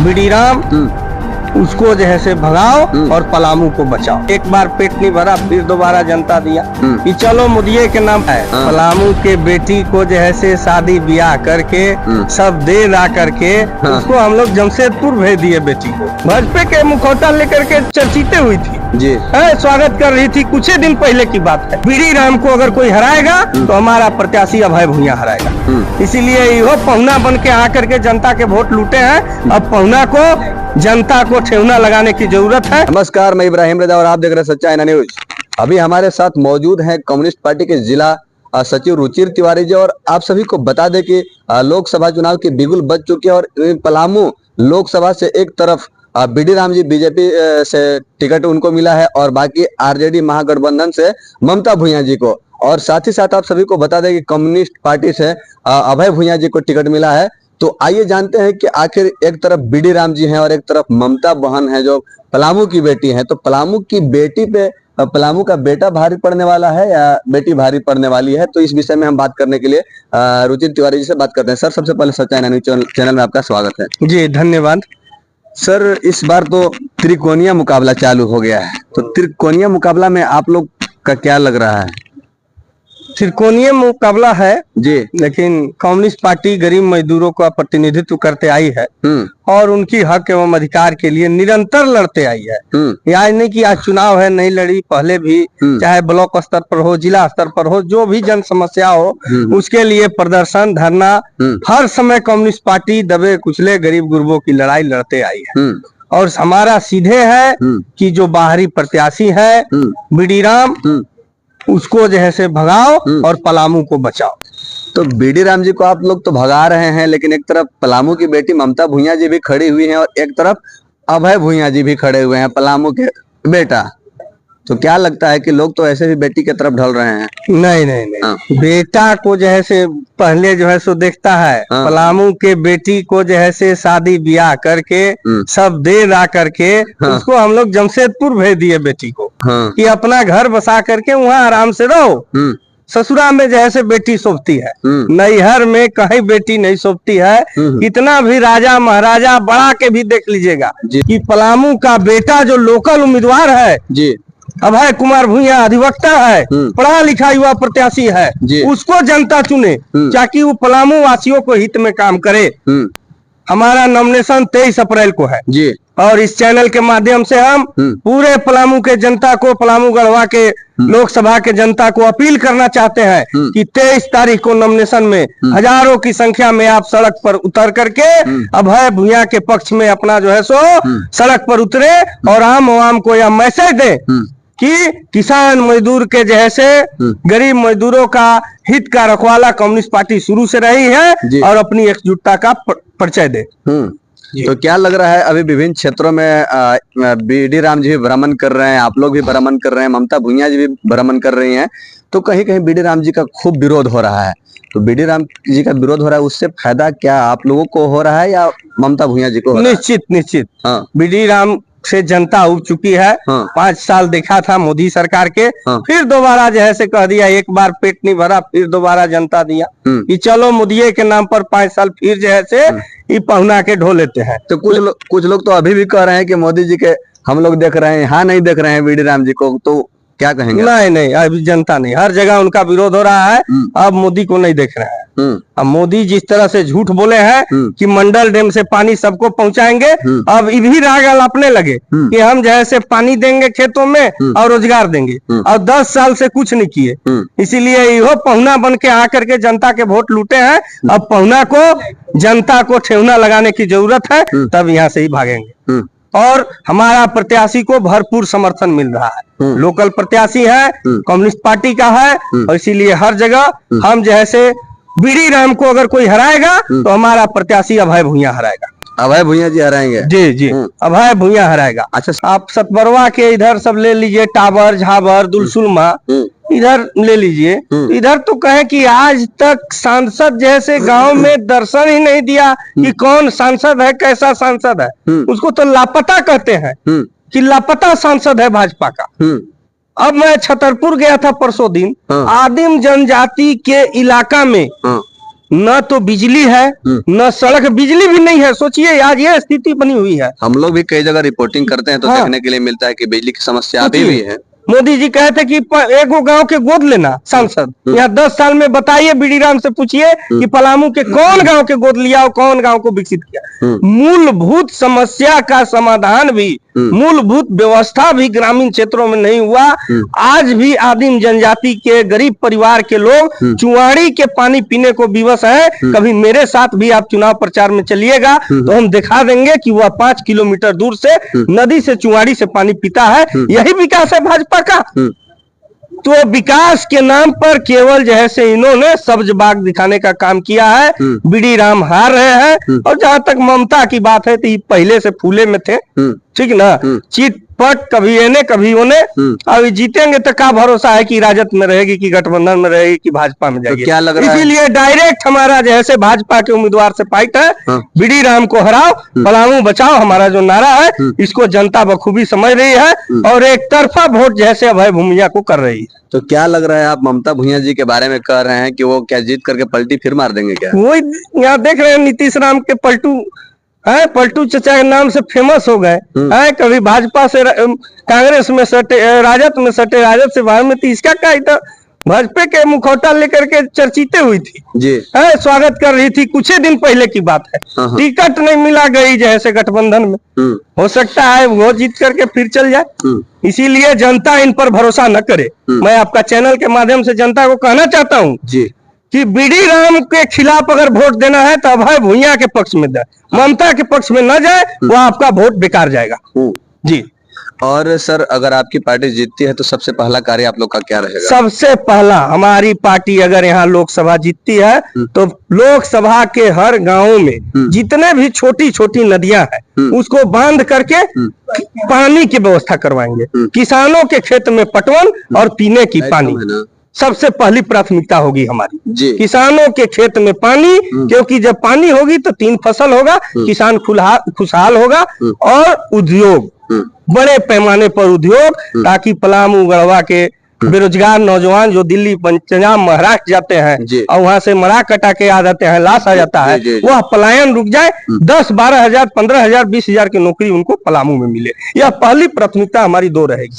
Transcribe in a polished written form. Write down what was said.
BD Ram उसको जो है से भगाओ और पलामू को बचाओ। एक बार पेट नहीं भरा फिर दोबारा जनता दिया कि चलो मुदिये के नाम है। पलामू के बेटी को जो है से शादी ब्याह करके सब दे ला करके उसको हम लोग जमशेदपुर भेज दिए। बेटी को भाजपा के मुखौटा लेकर के चर्चिते हुई थी जी, स्वागत कर रही थी। कुछ ही दिन पहले की बात है। बीडी राम को अगर कोई हराएगा तो हमारा प्रत्याशी अभय भूया हराएगा। इसीलिए यो पहुना बन के आकर के जनता के वोट लूटे हैं। अब पहुना को जनता को ठेवना लगाने की जरूरत है। नमस्कार, मैं इब्राहिम रजा और आप देख रहे हैं सच्चा एना न्यूज। अभी हमारे साथ मौजूद हैं कम्युनिस्ट पार्टी के जिला सचिव रुचिर तिवारी जी। और आप सभी को बता दें कि लोकसभा चुनाव की बिगुल बज चुकी है और पलामू लोकसभा से एक तरफ बीडी राम जी बीजेपी से टिकट उनको मिला है और बाकी आरजेडी महागठबंधन से ममता भूया जी को। और साथ ही साथ आप सभी को बता दें कि कम्युनिस्ट पार्टी से अभय भूया जी को टिकट मिला है। तो आइए जानते हैं कि आखिर एक तरफ बीडी राम जी हैं और एक तरफ ममता बहन है जो पलामू की बेटी है। तो पलामू की बेटी पे पलामू का बेटा भारी पड़ने वाला है या बेटी भारी पड़ने वाली है, तो इस विषय में हम बात करने के लिए रुचिर तिवारी जी से बात करते हैं। सर, सबसे पहले सच्चा एना न्यूज चैनल में आपका स्वागत है। जी धन्यवाद। सर, इस बार तो त्रिकोणीय मुकाबला चालू हो गया है, तो त्रिकोणीय मुकाबला में आप लोग का क्या लग रहा है? त्रिकोणीय मुकाबला है जी, लेकिन कम्युनिस्ट पार्टी गरीब मजदूरों का प्रतिनिधित्व करते आई है और उनकी हक एवं अधिकार के लिए निरंतर लड़ते आई है। यह नहीं कि आज चुनाव है नहीं लड़ी, पहले भी चाहे ब्लॉक स्तर पर हो, जिला स्तर पर हो, जो भी जन समस्या हो उसके लिए प्रदर्शन धरना हर समय कम्युनिस्ट पार्टी दबे कुचले गरीब गुरबों की लड़ाई लड़ते आई है। और हमारा सीधे है कि जो बाहरी प्रत्याशी है बीडी राम उसको जो है से भगाओ और पलामू को बचाओ। तो बीडी राम जी को आप लोग तो भगा रहे हैं, लेकिन एक तरफ पलामू की बेटी ममता भूया जी भी खड़ी हुई हैं और एक तरफ अभय भूया जी भी खड़े हुए हैं, पलामू के बेटा। तो क्या लगता है कि लोग तो ऐसे भी बेटी की तरफ ढल रहे हैं? नहीं नहीं नहीं, बेटा को जो है से पहले जो है सो देखता है। पलामू के बेटी को जो है से शादी ब्याह करके सब दे ला करके उसको हम लोग जमशेदपुर भेज दिए बेटी को कि अपना घर बसा करके वहाँ आराम से रहो। ससुरा में जो है से बेटी सोचती है, नैहर में कहीं बेटी नहीं सोचती है। कितना भी राजा महाराजा बढ़ा के भी देख लीजिएगा कि पलामू का बेटा जो लोकल उम्मीदवार है जी, अभय कुमार भूया अधिवक्ता है, पढ़ा लिखा युवा प्रत्याशी है, उसको जनता चुने ताकि वो पलामू वासियों को हित में काम करे। हमारा नॉमिनेशन 23 अप्रैल को है जी, और इस चैनल के माध्यम से हम पूरे पलामू के जनता को, पलामू गढ़वा के लोकसभा के जनता को अपील करना चाहते हैं कि 23 तारीख को नॉमिनेशन में हजारों की संख्या में आप सड़क पर उतर करके अभय भूया के पक्ष में अपना जो है सो सड़क पर उतरे और आम को यह मैसेज दे कि किसान मजदूर के जैसे गरीब मजदूरों का हित का रखवाला कम्युनिस्ट पार्टी शुरू से रही है और अपनी एकजुटता का परिचय दे। तो क्या लग रहा है, अभी विभिन्न क्षेत्रों में बीडी राम जी भी भ्रमण कर रहे हैं, आप लोग भी भ्रमण कर रहे हैं, ममता भूया जी भी भ्रमण कर रही हैं, तो कहीं कहीं बीडी राम जी का खूब विरोध हो रहा है। तो बीडी राम जी का विरोध हो रहा है, उससे फायदा क्या आप लोगों को हो रहा है या ममता भूया जी को? निश्चित बीडी राम से जनता उब चुकी है। 5 साल देखा था मोदी सरकार के, फिर दोबारा जो है से कह दिया, एक बार पेट नहीं भरा फिर दोबारा जनता दिया कि चलो मुदिये के नाम पर 5 साल फिर जो है से ये पहुना के ढो लेते हैं। तो कुछ लोग तो अभी भी कह रहे हैं कि मोदी जी के हम लोग देख रहे हैं, यहाँ नहीं देख रहे हैं बीडी राम जी को, तो क्या कहेंगे? नहीं, अभी जनता नहीं, हर जगह उनका विरोध हो रहा है। अब मोदी को नहीं देख रहे हैं। अब मोदी जिस तरह से झूठ बोले हैं कि मंडल डैम से पानी सबको पहुंचाएंगे, अब ये भी राग अपने लगे कि हम जैसे पानी देंगे खेतों में और रोजगार देंगे, और 10 साल से कुछ नहीं किए। इसीलिए यो पहुना बन के आकर के जनता के वोट लूटे हैं। अब पहुना को जनता को ठेवना लगाने की जरूरत है, तब यहाँ से ही भागेंगे। और हमारा प्रत्याशी को भरपूर समर्थन मिल रहा है, लोकल प्रत्याशी है, कम्युनिस्ट पार्टी का है, और इसीलिए हर जगह हम जैसे बीडी राम को अगर कोई हराएगा तो हमारा प्रत्याशी अभय भूया हराएगा। अभय भूया जी हराएंगे? जी अभय भूया हराएगा। अच्छा, आप सतबरवा के इधर सब ले लीजिए, टावर झाबर दुलसुलमा इधर ले लीजिए, इधर तो कहे कि आज तक सांसद जैसे गांव में दर्शन ही नहीं दिया कि कौन सांसद है, कैसा सांसद है। उसको तो लापता कहते हैं कि लापता सांसद है भाजपा का। अब मैं छतरपुर गया था परसों दिन, आदिम जनजाति के इलाका में न तो बिजली है, न सड़क, बिजली भी नहीं है। सोचिए आज ये स्थिति बनी हुई है। हम लोग भी कई जगह रिपोर्टिंग करते हैं तो हाँ। देखने के लिए मिलता है कि बिजली की समस्या अभी भी है। मोदी जी कहे थे कि एक गांव के गोद लेना सांसद, यहाँ 10 साल में बताइए, बीडी राम से पूछिए कि पलामू के कौन गांव के गोद लिया और कौन गांव को विकसित किया। मूलभूत समस्या का समाधान भी, मूलभूत व्यवस्था भी ग्रामीण क्षेत्रों में नहीं हुआ। आज भी आदिम जनजाति के गरीब परिवार के लोग चुआड़ी के पानी पीने को विवश है। कभी मेरे साथ भी आप चुनाव प्रचार में चलिएगा तो हम दिखा देंगे कि वह 5 किलोमीटर दूर से नदी से चुआड़ी से पानी पीता है। यही विकास है भाजपा का। तो विकास के नाम पर केवल जो है से इन्होंने सब्ज बाग दिखाने का काम किया है। बीडी राम हार रहे हैं। और जहां तक ममता की बात है तो ये पहले से फूले में थे, ठीक ना, चीट पट कभी इन्हें कभी उन्हें। अभी जीतेंगे तो क्या भरोसा है कि राजद में रहेगी कि गठबंधन में रहेगी कि भाजपा में जाएगी। तो क्या लग रहा है? इसीलिए डायरेक्ट हमारा जैसे भाजपा के उम्मीदवार से फाइट है। बीडी राम को हराओ, पलामू बचाओ, हमारा जो नारा है इसको जनता बखूबी समझ रही है और एक तरफा वोट जैसे अभय भूमिया को कर रही है। तो क्या लग रहा है, आप ममता भूया जी के बारे में कह रहे हैं कि वो क्या जीत करके पलटी फिर मार देंगे क्या? वही यहाँ देख रहे हैं नीतीश राम के पलटू है, पलटू चचा के नाम से फेमस हो गए हैं। कभी भाजपा से कांग्रेस में सटे, राजद में सटे, राजद से बाहर में। तो इसका क्या था, भाजपा के मुखौटा लेकर के चर्चिते हुई थी जी, स्वागत कर रही थी। कुछ ही दिन पहले की बात है। टिकट नहीं मिला गई जैसे गठबंधन में, हो सकता है वो जीत करके फिर चल जाए। इसीलिए जनता इन पर भरोसा न करे। मैं आपका चैनल के माध्यम से जनता को कहना चाहता हूँ जी कि बीडी राम के खिलाफ अगर वोट देना है तो अभय भूया के पक्ष में दे, ममता के पक्ष में न जाए, वो आपका वोट बेकार जाएगा जी। और सर, अगर आपकी पार्टी जीतती है तो सबसे पहला कार्य आप लोग का क्या रहेगा? सबसे पहला हमारी पार्टी अगर यहाँ लोकसभा जीतती है तो लोकसभा के हर गांवों में जितने भी छोटी छोटी नदियां हैं उसको बांध करके पानी की व्यवस्था करवाएंगे। किसानों के खेत में पटवन और पीने की पानी सबसे पहली प्राथमिकता होगी हमारी। किसानों के खेत में पानी, क्योंकि जब पानी होगी तो 3 फसल होगा, किसान खुशहाल होगा। और उद्योग, बड़े पैमाने पर उद्योग, ताकि पलामू गढ़वा के बेरोजगार नौजवान जो दिल्ली, पंजाब, महाराष्ट्र जाते हैं और वहां से मरा कटा के आ जाते हैं, लाश आ जाता है, वह पलायन रुक जाए। 10-12 हजार, 15 हजार, 20 हजार की नौकरी उनको पलामू में मिले। यह पहली प्राथमिकता हमारी 2 रहेगी।